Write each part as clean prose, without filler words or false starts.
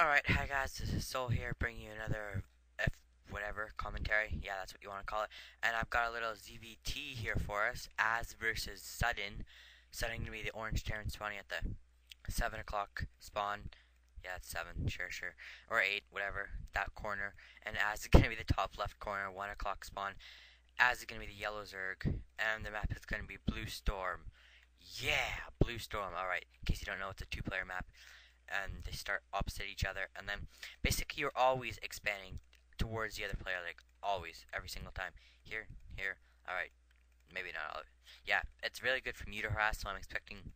Alright, hi guys, this is Soul here, bringing you another whatever commentary. Yeah, that's what you want to call it. And I've got a little ZVT here for us, Ahzz versus Sudden. Sudden gonna be the orange Terran spawning at the 7 o'clock spawn. Yeah, it's 7, sure. Or 8, whatever, that corner. And Ahzz is gonna be the top left corner, 1 o'clock spawn. Ahzz is gonna be the yellow Zerg, and the map is gonna be Blue Storm. Yeah, Blue Storm. Alright, in case you don't know, it's a 2-player map. And they start opposite each other, and then basically you're always expanding towards the other player, like always, every single time. Here, alright, maybe not all of it. Yeah, it's really good for meter harass, so I'm expecting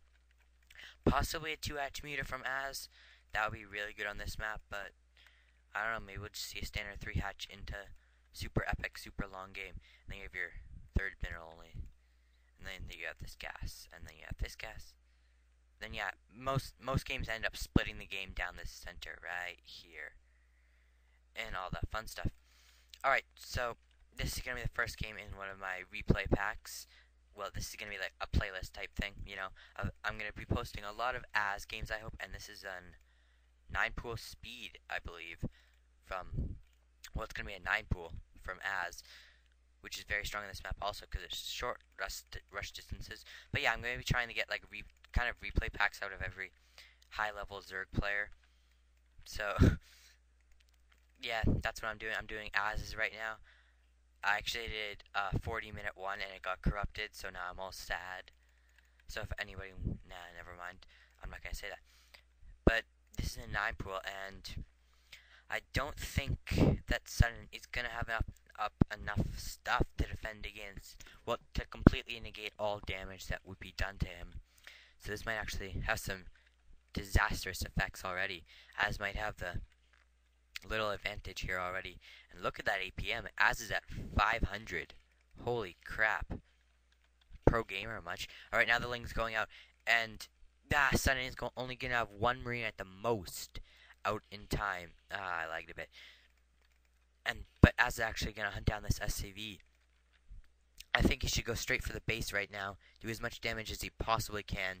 possibly a 2-hatch meter from Ahzz. That would be really good on this map, but I don't know, maybe we'll just see a standard 3-hatch into super epic, super long game. And then you have your third mineral only, and then you have this gas, and then you have this gas. Then yeah, most games end up splitting the game down the center right here, and all that fun stuff. Alright, so this is gonna be the first game in one of my replay packs. Well, this is gonna be like a playlist type thing, you know. I'm gonna be posting a lot of Ahzz games, I hope, and this is an 9-pool speed, I believe, from, well, it's gonna be a 9-pool from Ahzz, which is very strong in this map also because it's short rush distances. But yeah, I'm going to be trying to get like kind of replay packs out of every high level Zerg player. So yeah, that's what I'm doing. I'm doing Ahzz right now. I actually did a 40-minute one and it got corrupted, so now I'm all sad. So if anybody, nah, never mind. I'm not going to say that. But this is a 9-pool, and I don't think that Sudden is going to have enough stuff to defend against, well, to completely negate all damage that would be done to him. So this might actually have some disastrous effects already. Ahzz might have the little advantage here already. And look at that APM. Ahzz is at 500. Holy crap. Pro gamer much. Alright, now the link's going out. And Sudden is only going to have one Marine at the most out in time. I lagged a bit. But Ahzz is actually going to hunt down this SCV. I think he should go straight for the base right now. Do as much damage as he possibly can.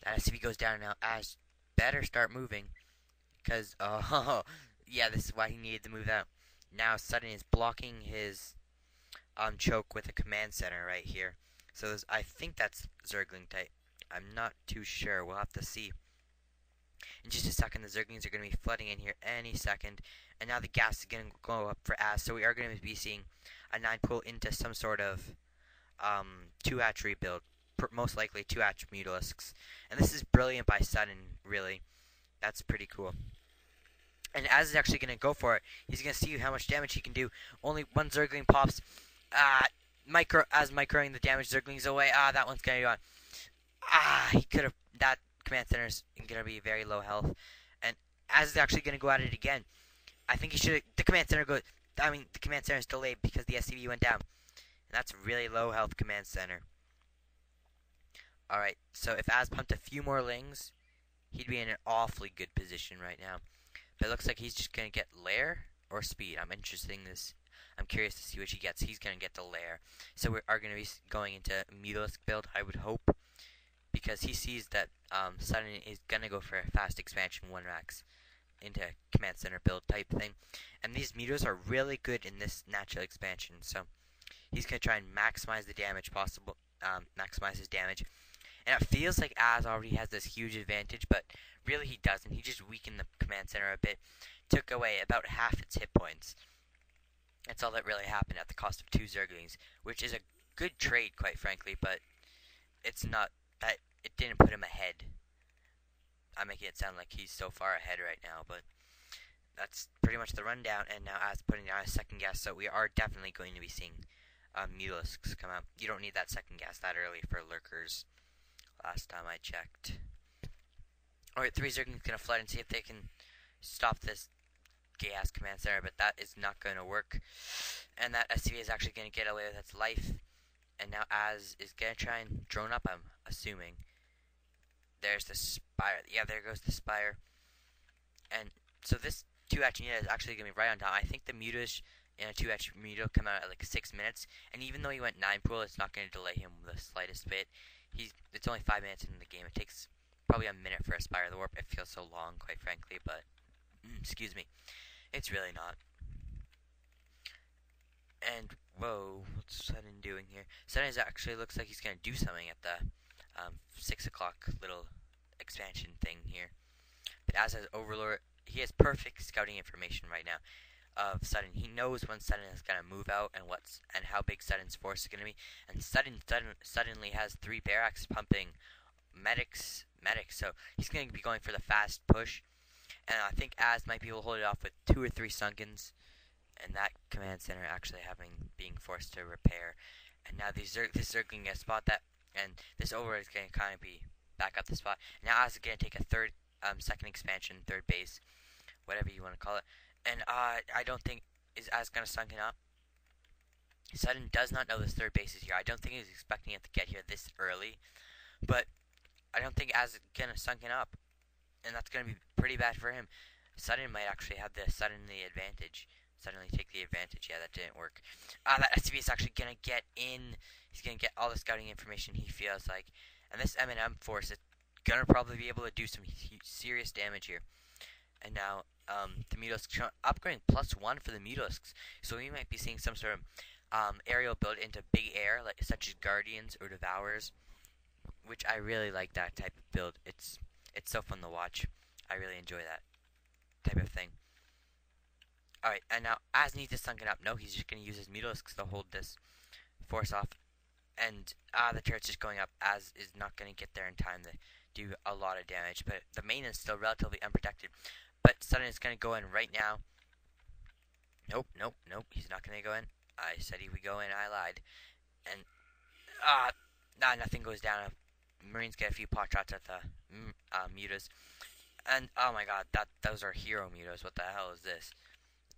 That SCV goes down now. Ahzz better start moving. Because, oh, yeah, this is why he needed to move out. Now Sudden is blocking his choke with a command center right here. So I think that's Zergling type. I'm not too sure. We'll have to see. In just a second, the Zerglings are going to be flooding in here any second. And now the gas is going to go up for Ahzz. So we are going to be seeing a 9-pool into some sort of 2-hatch rebuild. Most likely 2-hatch Mutalisks. And this is brilliant by Sudden, really. That's pretty cool. And Ahzz is actually going to go for it. He's going to see how much damage he can do. Only one Zergling pops. Ahzz microing the damage Zerglings away. That one's going to go on. He could have... That command center is going to be very low health. And Ahzz is actually going to go at it again. I think he should... The command center goes... the command center is delayed because the SCV went down. And that's really low health command center. Alright, so if Ahzz pumped a few more lings, he'd be in an awfully good position right now. But it looks like he's just going to get lair or speed. I'm curious to see which he gets. He's going to get the lair. So we are going to be going into a Mutalisk build, I would hope. Because he sees that Sudden is going to go for a fast expansion 1-max into command center build type thing. And these mutas are really good in this natural expansion. So he's going to try and maximize the damage possible. Maximize his damage. And it feels like Ahzz already has this huge advantage, but really he doesn't. He just weakened the command center a bit. Took away about half its hit points. That's all that really happened at the cost of 2 Zerglings, which is a good trade, quite frankly, but it's not that it didn't put him ahead. I'm making it sound like he's so far ahead right now, but that's pretty much the rundown. And now Ahzz putting down a second gas, so we are definitely going to be seeing Mutalisks come out. You don't need that second gas that early for lurkers. Last time I checked. Alright, 3 Zerglings gonna flood and see if they can stop this gay-ass command center, but that is not going to work. And that SCV is actually going to get away with its life. And now Ahzz is going to try and drone up, I'm assuming. There's the Spire. Yeah, there goes the Spire. And so this 2-hatch Muta is actually going to be right on time. I think the Mutas in a 2-hatch Muta come out at like 6 minutes. And even though he went 9-pool, it's not going to delay him the slightest bit. It's only 5 minutes into the game. It takes probably a minute for a Spire of the Warp. It feels so long, quite frankly, but Excuse me. It's really not. And whoa, what's Sudden doing here? Sudden actually looks like he's gonna do something at the 6 o'clock little expansion thing here. But as his Overlord, he has perfect scouting information right now of Sudden. He knows when Sudden is gonna move out and how big Sudden's force is gonna be. And Sudden suddenly has 3 barracks pumping medics. So he's gonna be going for the fast push. And I think Ahzz might be able to hold it off with 2 or 3 Sunkens. And that command center actually being forced to repair. And now this Zergling gonna spot that, and this Overlord is gonna kind of be back up the spot. Now Ahzz is gonna take a second expansion, third base, whatever you want to call it. And I don't think is Ahzz gonna sunken up. Sudden does not know this third base is here. I don't think he's expecting it to get here this early, but I don't think Ahzz is gonna sunken up, and that's gonna be pretty bad for him. Sudden might actually have the suddenly take the advantage. Yeah, that didn't work. That SCV is actually gonna get in. He's gonna get all the scouting information he feels like, and this M&M force is gonna probably be able to do some serious damage here. And now the Mutalisks upgrading +1 for the Mutalisks, so we might be seeing some sort of aerial build into big air, like such as Guardians or Devourers, which I really like that type of build. It's so fun to watch. I really enjoy that type of thing. Alright, and now Ahzz needs to sunken up. No, he's just going to use his Mutalisks to hold this force off. And the turret's just going up. Ahzz is not going to get there in time to do a lot of damage. But the main is still relatively unprotected. But Sudden is going to go in right now. Nope. He's not going to go in. I said he would go in. I lied. And nothing goes down. Marines get a few pot shots at the mutas. And oh my god, those are hero mutas. What the hell is this?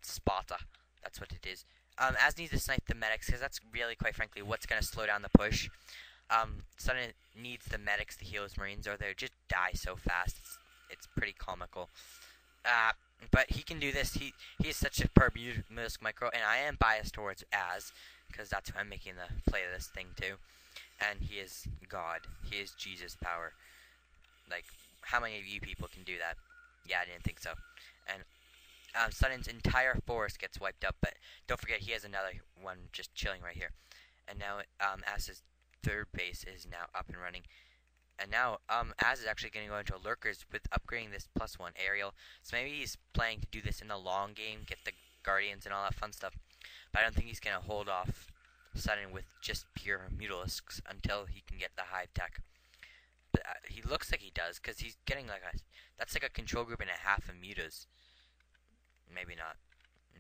Sparta. That's what it is. Ahzz needs to snipe the medics, because that's really, quite frankly, what's going to slow down the push. Sudden needs the medics to heal his Marines, or they'll just die so fast. It's pretty comical. But he can do this. He is such a superb Mutalisk micro, and I am biased towards Ahzz, because that's who I'm making the play of this thing to. And he is God. He is Jesus power. Like, how many of you people can do that? Yeah, I didn't think so. And Sudden's entire force gets wiped up, but don't forget he has another one just chilling right here. And now Ahzz's third base is now up and running. And now Ahzz is actually going to go into Lurkers with upgrading this +1 aerial. So maybe he's planning to do this in the long game, get the Guardians and all that fun stuff. But I don't think he's going to hold off Sudden with just pure Mutalisks until he can get the hive tech. But he looks like he does, because he's getting that's like a control group and a half of mutas. Maybe not.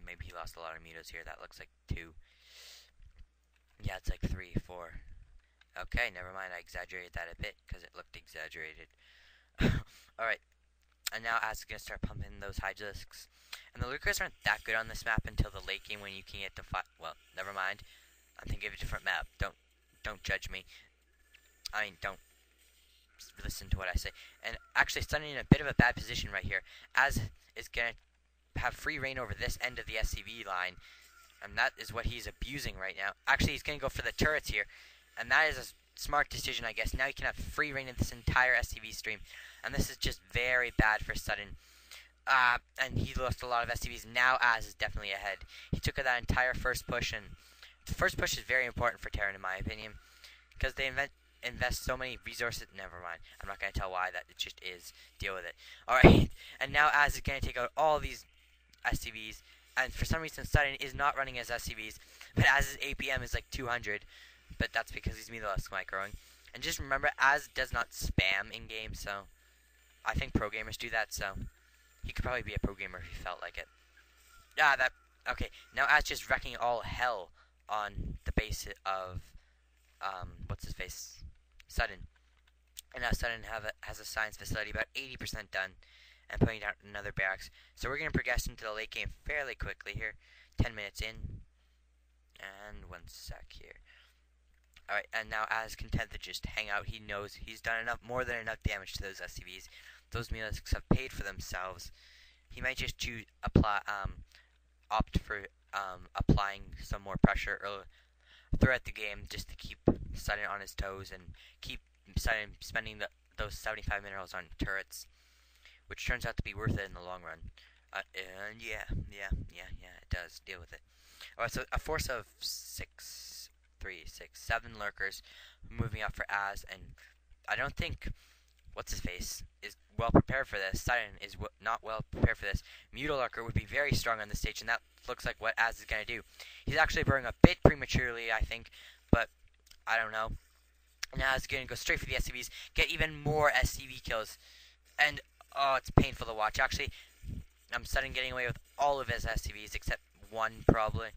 Maybe he lost a lot of mutas here. That looks like 2. Yeah, it's like 3, 4. Okay, never mind. I exaggerated that a bit because it looked exaggerated. Alright. And now Ahzz is going to start pumping those Hydralisks. And the Lurkers aren't that good on this map until the late game when you can get to well, never mind. I'm thinking of a different map. Don't judge me. I mean, don't listen to what I say. And actually, Sudden in a bit of a bad position right here. Ahzz is going to have free reign over this end of the SCV line, and that is what he's abusing right now. Actually, he's going to go for the turrets here, and that is a smart decision, I guess. Now he can have free reign in this entire SCV stream, and this is just very bad for Sudden. And he lost a lot of SCVs. Now Ahzz is definitely ahead. He took that entire first push, and the first push is very important for Terran, in my opinion, because they invest so many resources. Never mind. I'm not going to tell why. That it just is. Deal with it. Alright, and now Ahzz is going to take out all these SCVs, and for some reason Sudden is not running as SCVs, but Ahzz's APM is like 200, but that's because he's Mutalisk microing. And just remember, Ahzz does not spam in game, so I think pro gamers do that, so he could probably be a pro gamer if he felt like it. Okay, now Ahzz just wrecking all hell on the base of what's his face, Sudden. And now Sudden has a science facility about 80% done, and putting down another barracks. So we're going to progress into the late game fairly quickly here. 10 minutes in. And 1 sec here. Alright, and now Ahzz content to just hang out. He knows he's done more than enough damage to those SCVs. Those Mutalisks have paid for themselves. He might just opt for applying some more pressure throughout the game, just to keep Sudden on his toes and keep Sudden spending those 75 minerals on turrets, which turns out to be worth it in the long run. And yeah, it does. Deal with it. Alright, so a force of 7 lurkers moving up for Az, and I don't think what's his face is well prepared for this. Sudden is not well prepared for this. Mutilarker would be very strong on this stage, and that looks like what Az is gonna do. He's actually burning a bit prematurely, I think, but I don't know. Now he's gonna go straight for the SCVs, get even more SCV kills, and oh, it's painful to watch. Actually, Sudden getting away with all of his SCVs except one probably.